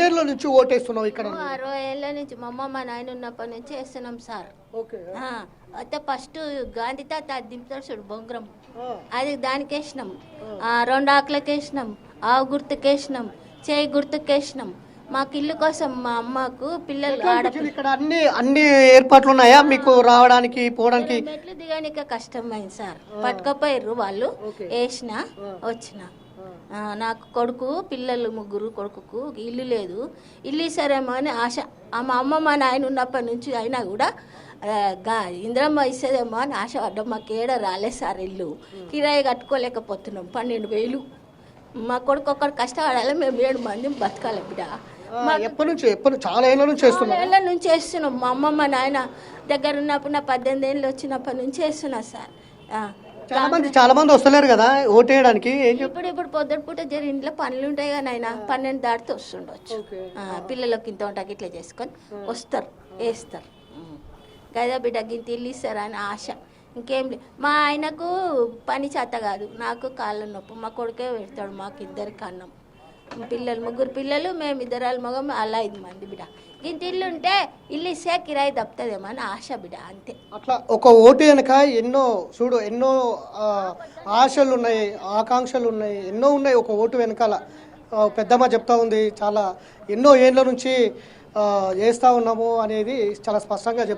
ఎన్నేళ్ళ నుంచి ఓటేస్తున్నావు ఇక్కడ? 60 ఏళ్ళ నుంచి మా అమ్మ మా నాయన ఉన్నప్పటి నుంచి వేస్తున్నాం సార్. ఓకే. అయితే ఫస్ట్ గాంధీ తాత అది దింపుతాడు చూడు బొంగరం, అది దానికి వేసినాం. 2 ఆకులకి వేసినాం, ఆవు గుర్తుకు వేసినాం, చేయి గుర్తుకు వేసినాం. మాకు ఇల్లు కోసం మా అమ్మకు పిల్లలు ఇక్కడ అన్ని ఏర్పాట్లు ఉన్నాయా మీకు రావడానికి పోవడానికి? మెట్లు దిగానిక కష్టమైంది సార్. పట్టుకపోయారు వాళ్ళు, వేసిన వచ్చిన. నాకు కొడుకు పిల్లలు 3 కొడుకుకు ఇల్లు లేదు. ఇల్లు ఇస్తారేమో అని ఆశ. మా అమ్మ మా నాయన ఉన్నప్పటి నుంచి అయినా కూడా ఇంద్రమ్మ ఇస్తుందేమో అని ఆశ పడ్డాం. మాకు ఏడ రాలేదు సార్ ఇల్లు. కిరాయి కట్టుకోలేకపోతున్నాం. 12,000. మా కొడుకు ఒక్కడు కష్టపడాలి, మేము 7 మంది బతకాలి బిడ్డ. చాలా ఏళ్ళ నుంచి వేస్తున్నాం. మా అమ్మ మా నాయన దగ్గర ఉన్నప్పుడు నా 18 ఏళ్ళు వచ్చినప్పటి నుంచి వేస్తున్నా సార్. చాలా మంది వస్తలేరు కదా ఓటేయడానికి. ఇప్పుడు పొద్దుపూట జరి ఇంట్లో పనులు ఉంటాయి కానీ ఆయన 12 దాటితే వస్తుండొచ్చు. పిల్లలకి ఇంత ఉంటాకి ఇట్లా చేసుకొని వస్తారు, వేస్తారు. గదా బిడ్డ గింత ఇల్లు ఇస్తారని ఆశ, ఇంకేం లేదు. మా ఆయనకు పని చేత కాదు, నాకు కాళ్ళ నొప్పి. మా కొడుకే పెడతాడు మాకు 2 అన్నం. పిల్లలు 3 పిల్లలు, మేము 2 మగం, అలా 5 మంది బిడ్డ. ఇంత ఇల్లు ఉంటే ఇల్లు ఇస్తే కిరాయి తప్పుతుందేమో అని ఆశ బిడ్డ, అంతే. అట్లా ఒక ఓటు వెనక ఎన్నో ఆశలు ఉన్నాయి, ఆకాంక్షలు ఉన్నాయి, ఎన్నో ఉన్నాయి ఒక ఓటు వెనకాల. పెద్దమ్మ చెప్తా ఉంది చాలా ఎన్నో ఏళ్ళ నుంచి చేస్తూ ఉన్నాము అనేది చాలా స్పష్టంగా